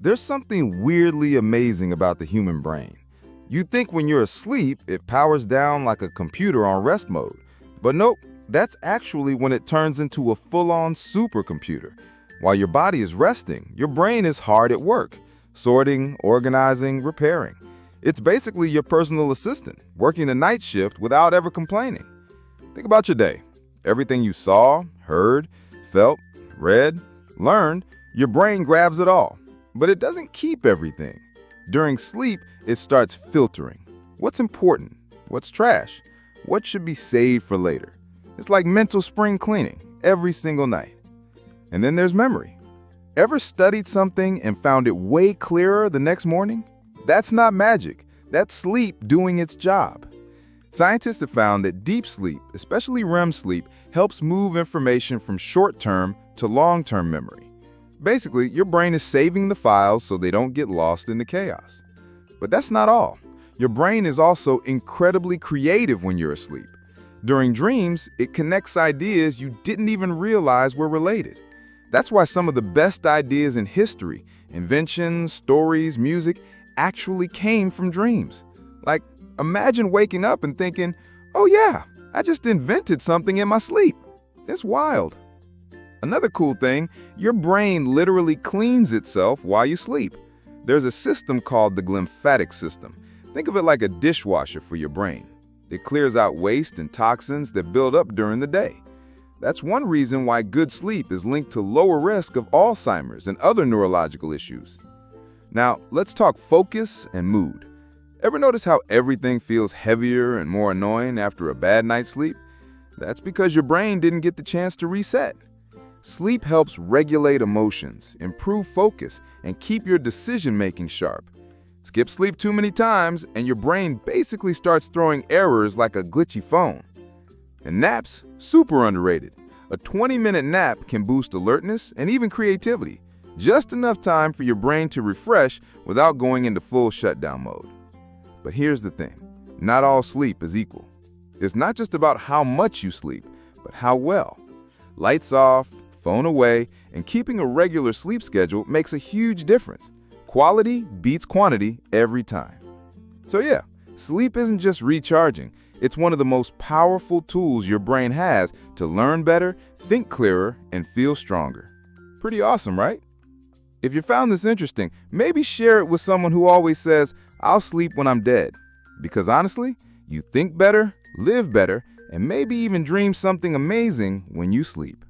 There's something weirdly amazing about the human brain. You'd think when you're asleep, it powers down like a computer on rest mode. But nope, that's actually when it turns into a full-on supercomputer. While your body is resting, your brain is hard at work, sorting, organizing, repairing. It's basically your personal assistant, working a night shift without ever complaining. Think about your day. Everything you saw, heard, felt, read, learned, your brain grabs it all. But it doesn't keep everything. During sleep, it starts filtering. What's important? What's trash? What should be saved for later? It's like mental spring cleaning every single night. And then there's memory. Ever studied something and found it way clearer the next morning? That's not magic. That's sleep doing its job. Scientists have found that deep sleep, especially REM sleep, helps move information from short-term to long-term memory. Basically, your brain is saving the files so they don't get lost in the chaos. But that's not all. Your brain is also incredibly creative when you're asleep. During dreams, it connects ideas you didn't even realize were related. That's why some of the best ideas in history, inventions, stories, music, actually came from dreams. Like, imagine waking up and thinking, oh yeah, I just invented something in my sleep. It's wild. Another cool thing, your brain literally cleans itself while you sleep. There's a system called the glymphatic system. Think of it like a dishwasher for your brain. It clears out waste and toxins that build up during the day. That's one reason why good sleep is linked to lower risk of Alzheimer's and other neurological issues. Now, let's talk focus and mood. Ever notice how everything feels heavier and more annoying after a bad night's sleep? That's because your brain didn't get the chance to reset. Sleep helps regulate emotions, improve focus, and keep your decision-making sharp. Skip sleep too many times, and your brain basically starts throwing errors like a glitchy phone. And naps, super underrated. A 20-minute nap can boost alertness and even creativity. Just enough time for your brain to refresh without going into full shutdown mode. But here's the thing, not all sleep is equal. It's not just about how much you sleep, but how well. Lights off, phone away, and keeping a regular sleep schedule makes a huge difference. Quality beats quantity every time. So yeah, sleep isn't just recharging. It's one of the most powerful tools your brain has to learn better, think clearer, and feel stronger. Pretty awesome, right? If you found this interesting, maybe share it with someone who always says, I'll sleep when I'm dead. Because honestly, you think better, live better, and maybe even dream something amazing when you sleep.